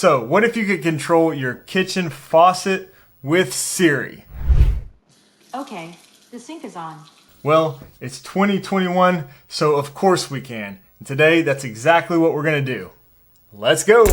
So, what if you could control your kitchen faucet with Siri? Okay, the sink is on. Well, it's 2021, so of course we can. And today, that's exactly what we're gonna do. Let's go!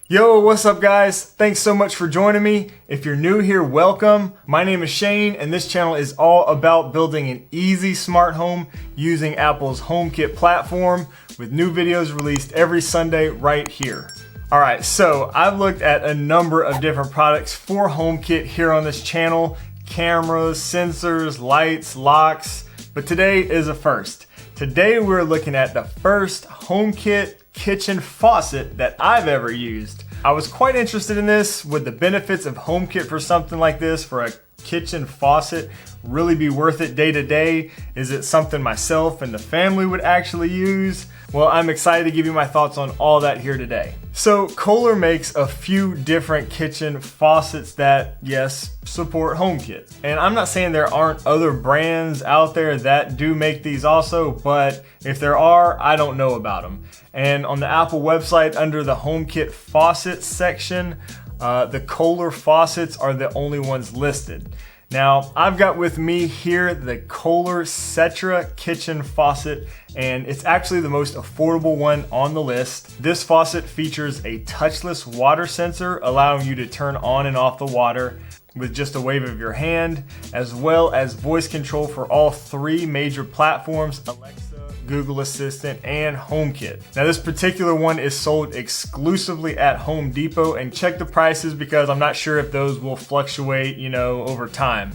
Yo, what's up guys? Thanks so much for joining me. If you're new here, welcome. My name is Shane and this channel is all about building an easy smart home using Apple's HomeKit platform with new videos released every Sunday right here. Alright, so I've looked at a number of different products for HomeKit here on this channel. Cameras, sensors, lights, locks, but today is a first. Today we're looking at the first HomeKit kitchen faucet that I've ever used. I was quite interested in this. Would the benefits of HomeKit for something like this, for a kitchen faucet, really be worth it day to day? Is it something myself and the family would actually use? Well, I'm excited to give you my thoughts on all that here today. So Kohler makes a few different kitchen faucets that, yes, support HomeKit. And I'm not saying there aren't other brands out there that do make these also, but if there are, I don't know about them. And on the Apple website, under the HomeKit Faucets section, the Kohler Faucets are the only ones listed. Now, I've got with me here the Kohler Setra Kitchen Faucet, and it's actually the most affordable one on the list. This faucet features a touchless water sensor, allowing you to turn on and off the water with just a wave of your hand, as well as voice control for all three major platforms: Alexa, Google Assistant, and HomeKit. Now this particular one is sold exclusively at Home Depot, and check the prices because I'm not sure if those will fluctuate, over time.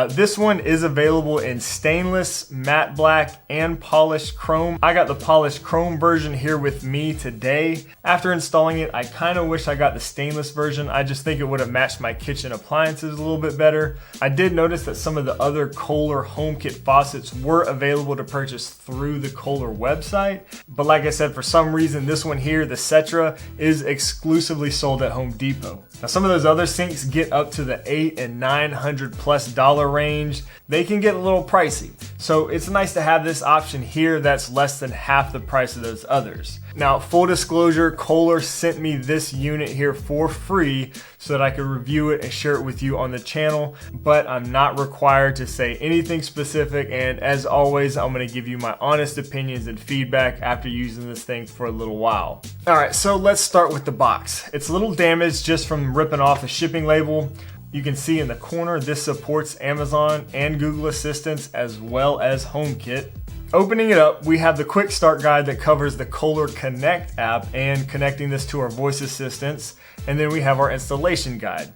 This one is available in stainless, matte black, and polished chrome. I got the polished chrome version here with me today. After installing it, I kind of wish I got the stainless version. I just think it would have matched my kitchen appliances a little bit better. I did notice that some of the other Kohler HomeKit faucets were available to purchase through the Kohler website. But like I said, for some reason, this one here, the Setra, is exclusively sold at Home Depot. Now some of those other sinks get up to the $800 and $900+ range. They can get a little pricey. So it's nice to have this option here that's less than half the price of those others. Now, full disclosure, Kohler sent me this unit here for free so that I could review it and share it with you on the channel, but I'm not required to say anything specific, and as always, I'm gonna give you my honest opinions and feedback after using this thing for a little while. All right, so let's start with the box. It's a little damaged just from ripping off the shipping label. You can see in the corner, this supports Amazon and Google Assistants as well as HomeKit. Opening it up, we have the quick start guide that covers the Kohler Connect app and connecting this to our voice assistants. And then we have our installation guide.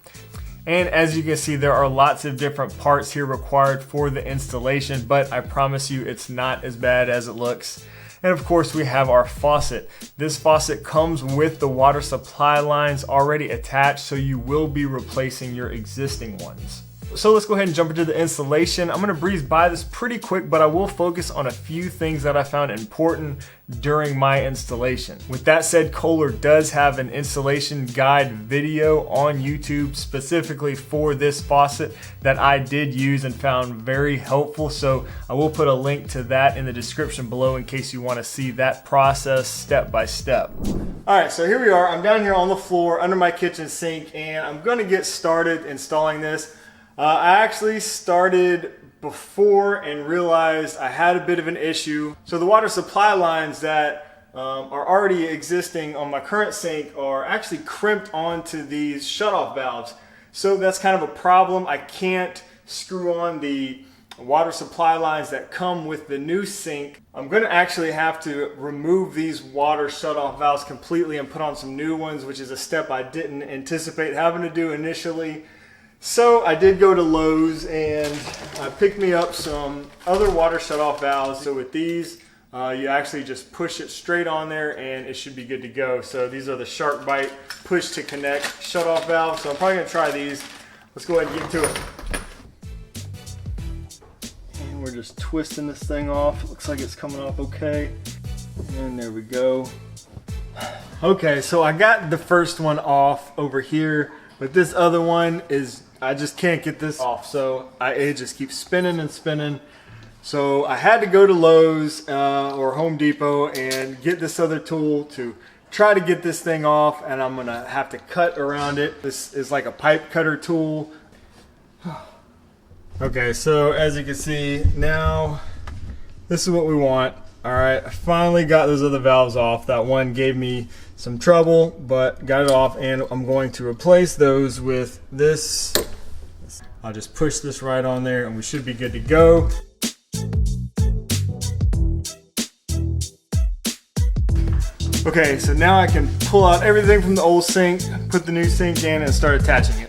And as you can see, there are lots of different parts here required for the installation, but I promise you it's not as bad as it looks. And of course we have our faucet. This faucet comes with the water supply lines already attached, so you will be replacing your existing ones. So let's go ahead and jump into the installation. I'm gonna breeze by this pretty quick, but I will focus on a few things that I found important during my installation. With that said, Kohler does have an installation guide video on YouTube specifically for this faucet that I did use and found very helpful. So I will put a link to that in the description below in case you want to see that process step by step. All right, so here we are. I'm down here on the floor under my kitchen sink, and I'm gonna get started installing this. I actually started before and realized I had a bit of an issue. So the water supply lines that are already existing on my current sink are actually crimped onto these shutoff valves. So that's kind of a problem. I can't screw on the water supply lines that come with the new sink. I'm going to actually have to remove these water shutoff valves completely and put on some new ones, which is a step I didn't anticipate having to do initially. So I did go to Lowe's and I picked me up some other water shutoff valves. So with these, you actually just push it straight on there and it should be good to go. So these are the Shark Bite push to connect shutoff valves. So I'm probably gonna try these. Let's go ahead and get to it. And we're just twisting this thing off. It looks like it's coming off okay. And there we go. Okay, so I got the first one off over here, but this other one is, I just can't get this off, so it just keeps spinning and spinning. So I had to go to Lowe's or Home Depot and get this other tool to try to get this thing off, and I'm gonna have to cut around it. This is like a pipe cutter tool. Okay, so as you can see, now this is what we want. All right, I finally got those other valves off. That one gave me some trouble, but got it off, and I'm going to replace those with this. I'll just push this right on there and we should be good to go. Okay, so now I can pull out everything from the old sink, put the new sink in, and start attaching it.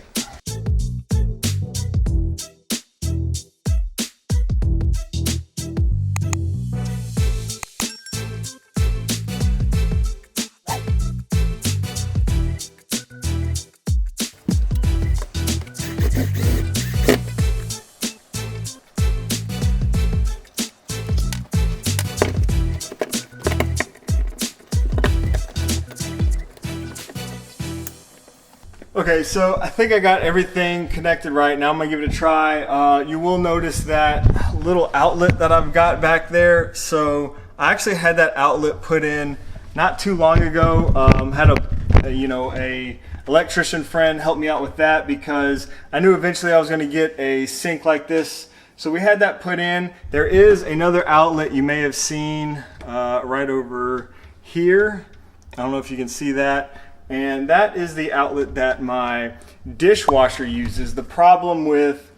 Okay, so I think I got everything connected right. Now I'm gonna give it a try. You will notice that little outlet that I've got back there. So I actually had that outlet put in not too long ago. Had a electrician friend help me out with that because I knew eventually I was gonna get a sink like this. So we had that put in. There is another outlet you may have seen right over here. I don't know if you can see that. And that is the outlet that my dishwasher uses. The problem with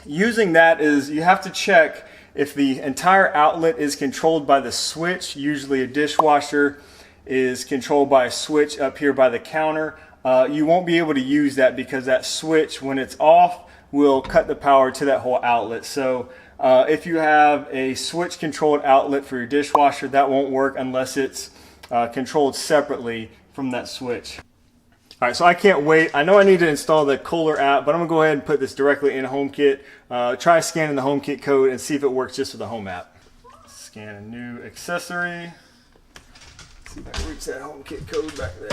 using that is you have to check if the entire outlet is controlled by the switch. Usually a dishwasher is controlled by a switch up here by the counter. You won't be able to use that because that switch, when it's off, will cut the power to that whole outlet. So if you have a switch controlled outlet for your dishwasher, that won't work unless it's controlled separately from that switch. All right, so I can't wait. I know I need to install the Kohler app, but I'm gonna go ahead and put this directly in HomeKit. Try scanning the HomeKit code and see if it works just with the Home app. Scan a new accessory. See if I can reach that HomeKit code back there.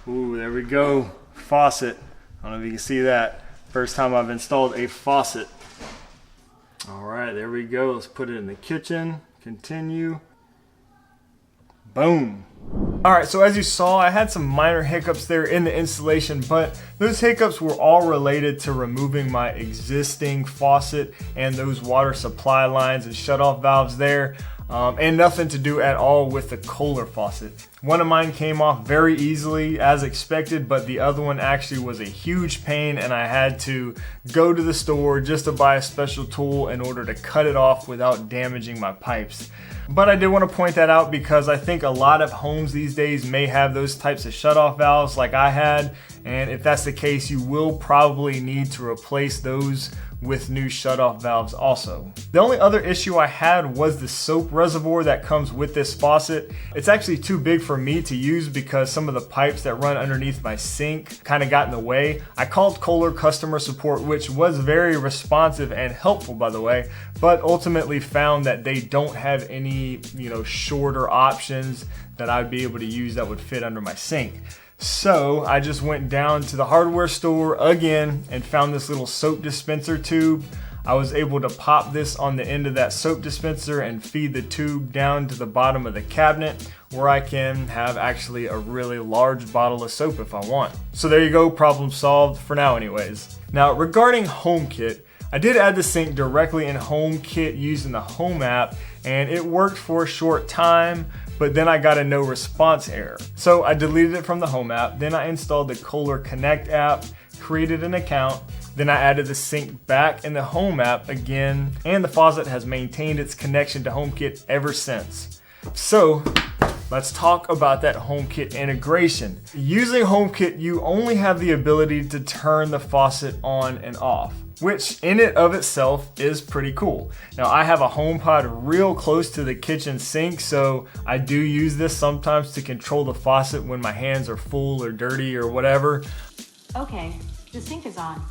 Ooh, there we go. Faucet. I don't know if you can see that. First time I've installed a faucet. All right, there we go. Let's put it in the kitchen. Continue. Boom. All right, so as you saw, I had some minor hiccups there in the installation, but those hiccups were all related to removing my existing faucet and those water supply lines and shutoff valves there, and nothing to do at all with the Kohler faucet. One of mine came off very easily as expected, but the other one actually was a huge pain, and I had to go to the store just to buy a special tool in order to cut it off without damaging my pipes. But I did want to point that out because I think a lot of homes these days may have those types of shutoff valves like I had, and if that's the case, you will probably need to replace those with new shutoff valves also. The only other issue I had was the soap reservoir that comes with this faucet. It's actually too big for me to use because some of the pipes that run underneath my sink kind of got in the way. I called Kohler customer support, which was very responsive and helpful, by the way, but ultimately found that they don't have any, shorter options that I'd be able to use that would fit under my sink. So I just went down to the hardware store again and found this little soap dispenser tube. I was able to pop this on the end of that soap dispenser and feed the tube down to the bottom of the cabinet where I can have actually a really large bottle of soap if I want. So there you go, problem solved for now anyways. Now regarding HomeKit, I did add the sink directly in HomeKit using the Home app, and it worked for a short time, but then I got a no response error. So I deleted it from the Home app, then I installed the Kohler Connect app, created an account, then I added the sink back in the Home app again, and the faucet has maintained its connection to HomeKit ever since. So let's talk about that HomeKit integration. Using HomeKit, you only have the ability to turn the faucet on and off, which in and of itself is pretty cool. Now I have a HomePod real close to the kitchen sink, so I do use this sometimes to control the faucet when my hands are full or dirty or whatever. Okay, the sink is on.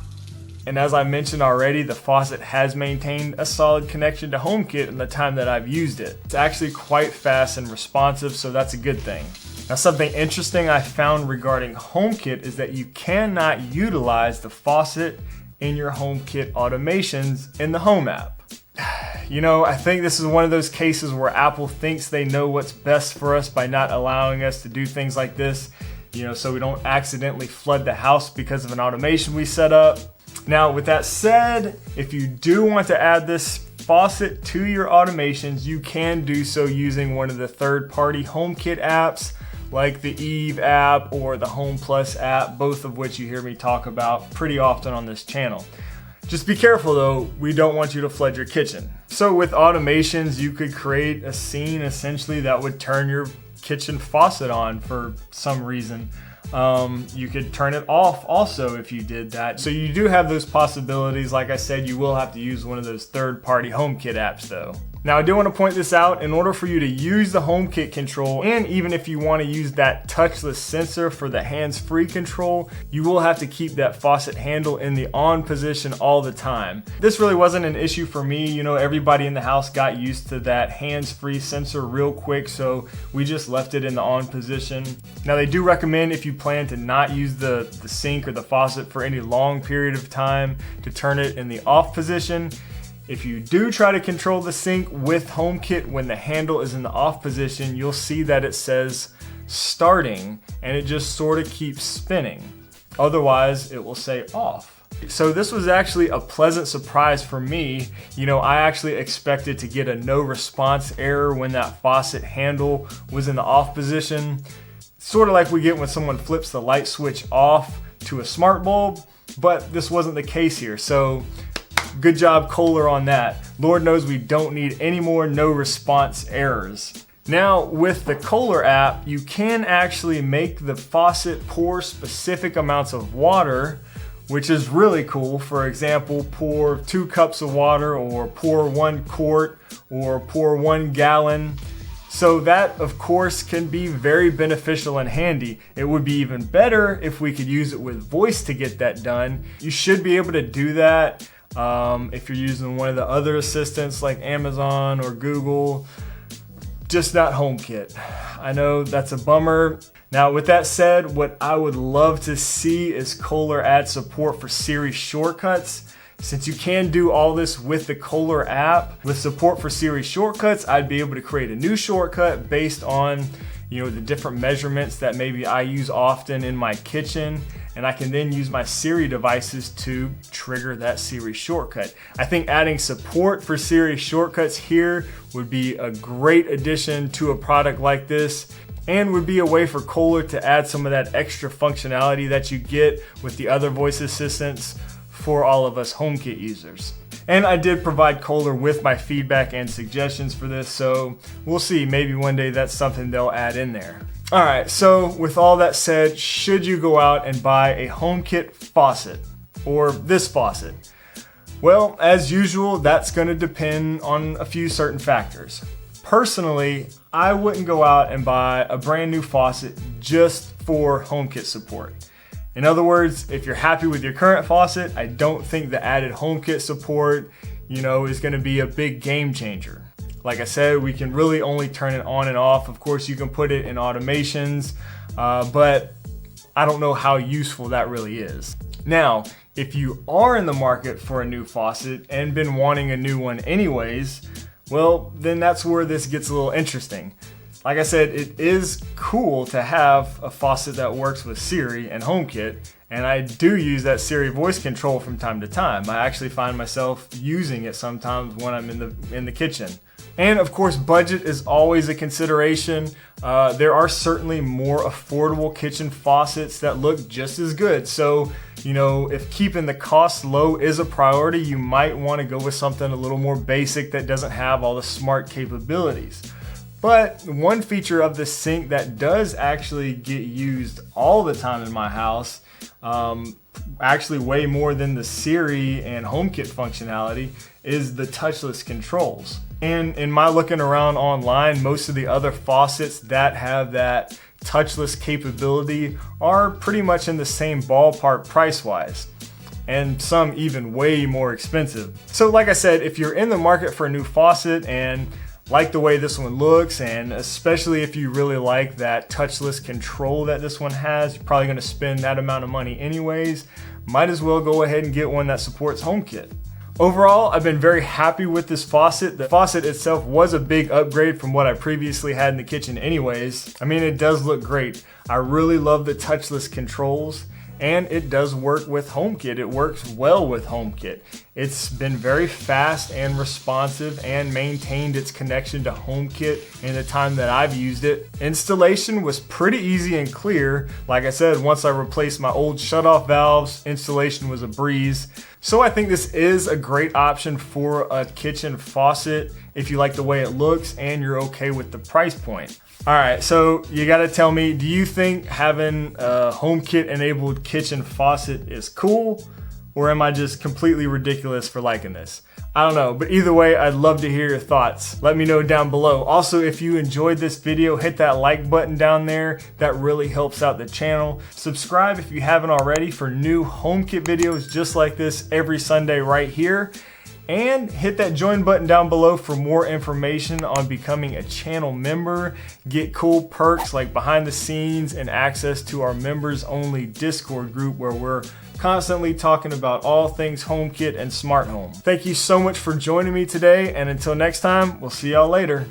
And as I mentioned already, the faucet has maintained a solid connection to HomeKit in the time that I've used it. It's actually quite fast and responsive, so that's a good thing. Now something interesting I found regarding HomeKit is that you cannot utilize the faucet in your HomeKit automations in the Home app. You know, I think this is one of those cases where Apple thinks they know what's best for us by not allowing us to do things like this, you know, so we don't accidentally flood the house because of an automation we set up. Now, with that said, if you do want to add this faucet to your automations, you can do so using one of the third-party HomeKit apps like the Eve app or the Home Plus app, both of which you hear me talk about pretty often on this channel. Just be careful though, we don't want you to flood your kitchen. So with automations, you could create a scene essentially that would turn your kitchen faucet on for some reason. You could turn it off also if you did that. So you do have those possibilities. Like I said, you will have to use one of those third-party HomeKit apps though. Now I do want to point this out, in order for you to use the HomeKit control, and even if you want to use that touchless sensor for the hands-free control, you will have to keep that faucet handle in the on position all the time. This really wasn't an issue for me. You know, everybody in the house got used to that hands-free sensor real quick, so we just left it in the on position. Now they do recommend, if you plan to not use the sink or the faucet for any long period of time, to turn it in the off position. If you do try to control the sink with HomeKit when the handle is in the off position, you'll see that it says starting and it just sort of keeps spinning. Otherwise, it will say off. So this was actually a pleasant surprise for me. You know, I actually expected to get a no response error when that faucet handle was in the off position. Sort of like we get when someone flips the light switch off to a smart bulb, but this wasn't the case here. So good job, Kohler, on that. Lord knows we don't need any more no response errors. Now, with the Kohler app, you can actually make the faucet pour specific amounts of water, which is really cool. For example, pour 2 cups of water, or pour 1 quart, or pour 1 gallon. So that, of course, can be very beneficial and handy. It would be even better if we could use it with voice to get that done. You should be able to do that if you're using one of the other assistants like Amazon or Google, just not HomeKit. I know that's a bummer. Now, with that said, what I would love to see is Kohler add support for Siri shortcuts. Since you can do all this with the Kohler app, with support for Siri shortcuts, I'd be able to create a new shortcut based on, you know, the different measurements that maybe I use often in my kitchen, and I can then use my Siri devices to trigger that Siri shortcut. I think adding support for Siri shortcuts here would be a great addition to a product like this, and would be a way for Kohler to add some of that extra functionality that you get with the other voice assistants for all of us HomeKit users. And I did provide Kohler with my feedback and suggestions for this, so we'll see, maybe one day that's something they'll add in there. All right, so with all that said, should you go out and buy a HomeKit faucet, or this faucet? Well, as usual, that's gonna depend on a few certain factors. Personally, I wouldn't go out and buy a brand new faucet just for HomeKit support. In other words, if you're happy with your current faucet, I don't think the added HomeKit support, you know, is gonna be a big game changer. Like I said, we can really only turn it on and off. Of course, you can put it in automations, but I don't know how useful that really is. Now, if you are in the market for a new faucet and been wanting a new one anyways, well, then that's where this gets a little interesting. Like I said, it is cool to have a faucet that works with Siri and HomeKit, and I do use that Siri voice control from time to time. I actually find myself using it sometimes when I'm in the kitchen. And of course, budget is always a consideration. There are certainly more affordable kitchen faucets that look just as good. So, you know, if keeping the cost low is a priority, you might want to go with something a little more basic that doesn't have all the smart capabilities. But one feature of the sink that does actually get used all the time in my house, actually way more than the Siri and HomeKit functionality, is the touchless controls. And in my looking around online, most of the other faucets that have that touchless capability are pretty much in the same ballpark price-wise, and some even way more expensive. So like I said, if you're in the market for a new faucet and like the way this one looks, and especially if you really like that touchless control that this one has, you're probably going to spend that amount of money anyways. might as well go ahead and get one that supports HomeKit. Overall, I've been very happy with this faucet. The faucet itself was a big upgrade from what I previously had in the kitchen anyways. I mean, it does look great. I really love the touchless controls, and it does work with HomeKit. It works well with HomeKit. It's been very fast and responsive and maintained its connection to HomeKit in the time that I've used it. Installation was pretty easy and clear. Like I said, once I replaced my old shutoff valves, installation was a breeze. So I think this is a great option for a kitchen faucet if you like the way it looks and you're okay with the price point. All right, so you gotta tell me, do you think having a HomeKit enabled kitchen faucet is cool, or am I just completely ridiculous for liking this? I don't know, but either way, I'd love to hear your thoughts. Let me know down below. Also, if you enjoyed this video, hit that like button down there. That really helps out the channel. Subscribe if you haven't already for new HomeKit videos just like this every Sunday right here. And hit that join button down below for more information on becoming a channel member. Get cool perks like behind the scenes and access to our members only Discord group where we're constantly talking about all things HomeKit and smart home. Thank you so much for joining me today, and until next time, we'll see y'all later.